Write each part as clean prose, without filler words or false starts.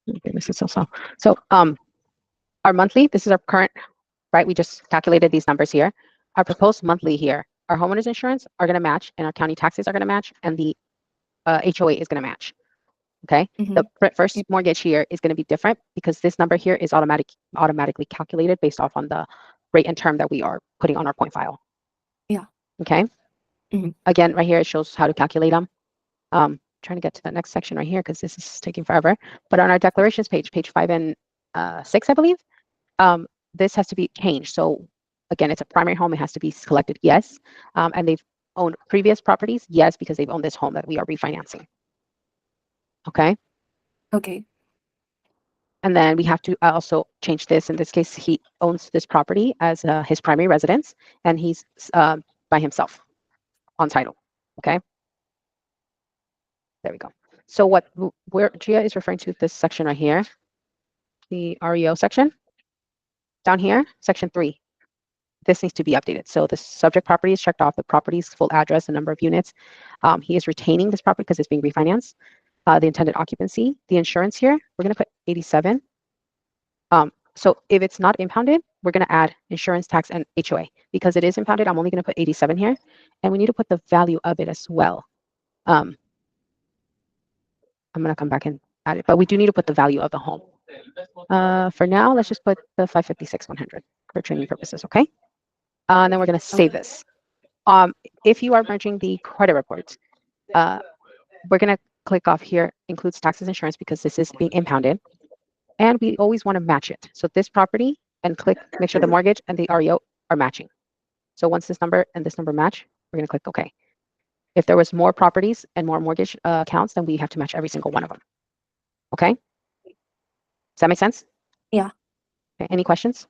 Okay, this is so our monthly, this is our current, right? We just calculated these numbers here. Our proposed monthly here, our homeowners insurance are going to match, and our county taxes are going to match, and the HOA is going to match. Okay. The Mm-hmm. first mortgage here is going to be different because this number here is automatically calculated based off on the rate and term that we are putting on our point file. Yeah. Okay. Mm-hmm. Again, right here it shows how to calculate them. Trying to get to the next section right here because this is taking forever. But on our declarations page, page 5 and 6, I believe, this has to be changed. So again, it's a primary home. It has to be selected yes. And they've owned previous properties, yes, because they've owned this home that we are refinancing. Okay. Okay. And then we have to also change this. In this case, he owns this property as his primary residence, and he's by himself on title. Okay. There we go. So where Gia is referring to this section right here, the REO section down here, section 3. This needs to be updated. So the subject property is checked off, the property's full address, the number of units. He is retaining this property because it's being refinanced. The intended occupancy, the insurance here, we're going to put 87. So if it's not impounded, we're going to add insurance, tax, and HOA. Because it is impounded, I'm only going to put 87 here. And we need to put the value of it as well. I'm going to come back and add it. But we do need to put the value of the home. For now, let's just put the 556,100 for training purposes, okay? And then we're going to save this. If you are merging the credit reports, we're going to click off here, includes taxes insurance because this is being impounded. And we always want to match it. So this property and click, make sure the mortgage and the REO are matching. So once this number and this number match, we're going to click OK. If there was more properties and more mortgage accounts, then we have to match every single one of them. Okay? Does that make sense? Yeah. Okay, any questions?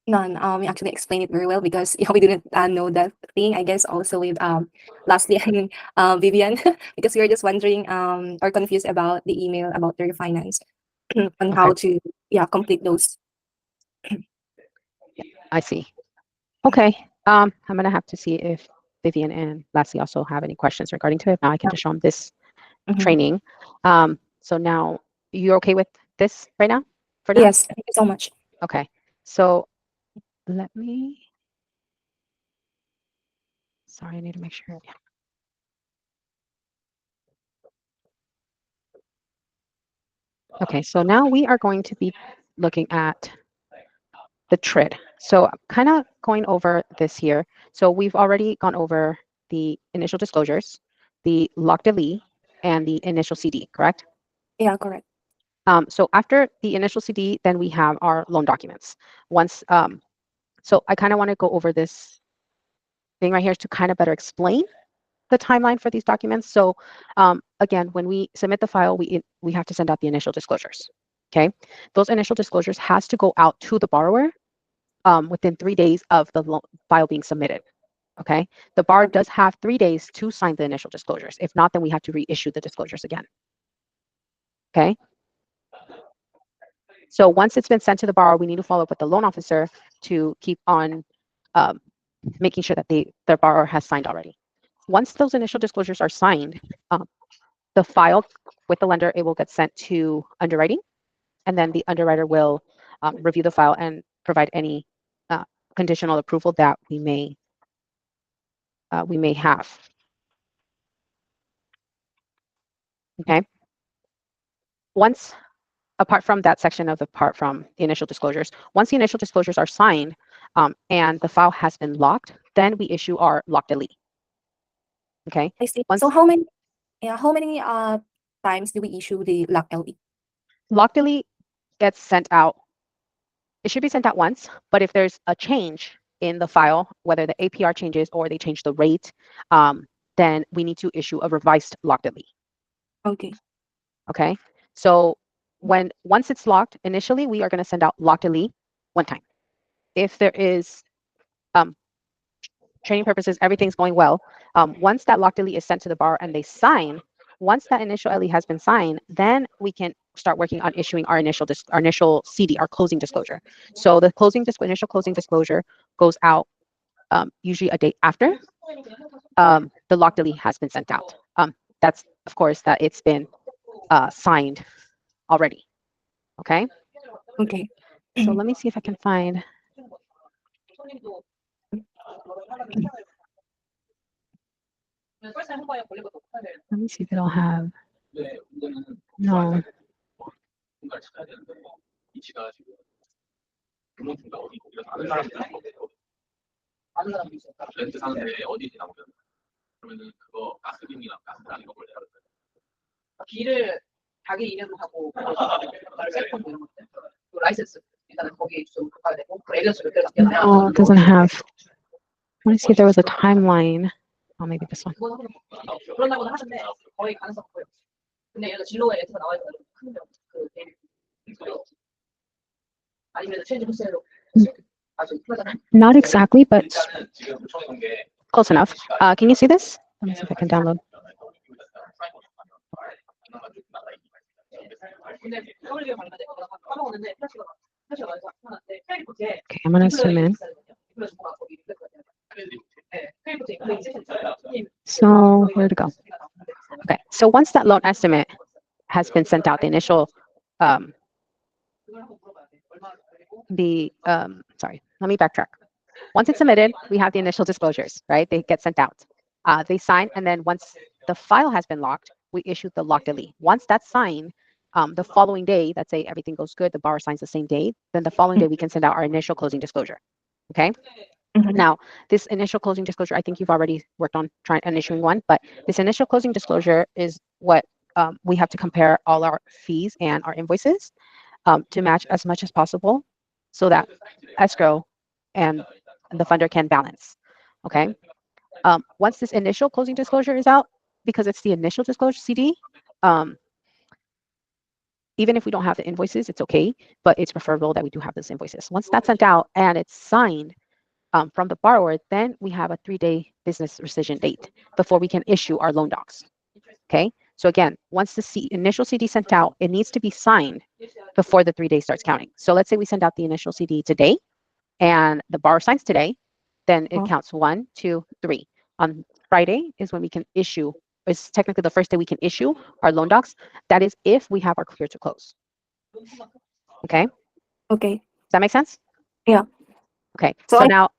None. You actually explained it very well because we didn't know that thing. I guess also with lastly and Vivian because we were just wondering or confused about the email about the refinance on how to complete those. I see. Okay. I'm gonna have to see if Vivian and Lassie also have any questions regarding to it. Now I can just show them this Mm-hmm. training. So now you're okay with this right now? For now? Yes, thank you so much. Okay. So let me. Sorry, I need to make sure. Yeah. Okay, so now we are going to be looking at the TRID. So I'm kind of going over this here. So we've already gone over the initial disclosures, the lock delete, and the initial CD, correct? Yeah, correct. So after the initial CD, then we have our loan documents. Once, so I kind of want to go over this thing right here to kind of better explain the timeline for these documents. So again, when we submit the file, we have to send out the initial disclosures. Okay, those initial disclosures has to go out to the borrower within 3 days of the file being submitted. Okay, the borrower does have 3 days to sign the initial disclosures. If not, then we have to reissue the disclosures again. Okay. So once it's been sent to the borrower, we need to follow up with the loan officer to keep on making sure that the borrower has signed already. Once those initial disclosures are signed, the file with the lender, it will get sent to underwriting, and then the underwriter will review the file and provide any conditional approval that we may have. Okay. Once, apart from that section of the part from the initial disclosures, once the initial disclosures are signed and the file has been locked, then we issue our lock delete. Okay. I see. Once So how many times do we issue the lock LE? lock delete gets sent out, it should be sent out once, but if there's a change in the file, whether the APR changes or they change the rate, then we need to issue a revised lock delete. Okay. Okay. So once it's locked, initially we are going to send out lock delete one time. If there is training purposes, everything's going well. Once that lock delete is sent to the borrower and they sign, once that initial LE has been signed, then we can start working on issuing our initial CD, our closing disclosure. So the initial closing disclosure goes out usually a day after the lock delete has been sent out. That's of course that it's been signed already. Okay. Okay. So let me see if I can find. Let me see if it'll have. No. Oh, it doesn't have. I want to see if there was a timeline. Oh, maybe this one. Not exactly, but close enough. Can you see this? Let me see if I can download. Okay, I'm gonna zoom in. So where to go? Okay, so once that loan estimate has been sent out, the initial, um, sorry, let me backtrack. Once it's submitted, we have the initial disclosures, right? They get sent out. They sign, and then once the file has been locked, we issue the lock delete. Once that's signed, the following day, let's say everything goes good, the borrower signs the same day, then the following day we can send out our initial closing disclosure. Okay. Mhm. Now, this initial closing disclosure, I think you've already worked on trying and issuing one, but this initial closing disclosure is what we have to compare all our fees and our invoices to match as much as possible so that escrow and the funder can balance. Okay. Once this initial closing disclosure is out, because it's the initial disclosure CD, um, even if we don't have the invoices, it's okay, but it's preferable that we do have those invoices. Once that's sent out and it's signed from the borrower, then we have a 3-day business rescission date before we can issue our loan docs. Okay. So again, once the initial CD sent out, it needs to be signed before the 3 days starts counting. So let's say we send out the initial CD today and the borrower signs today, then it Oh. counts 1, 2, 3. On Friday is when we can issue, it's technically the first day we can issue our loan docs. That is if we have our clear to close. Okay. Does Okay. that make sense? Yeah. Okay. So So I now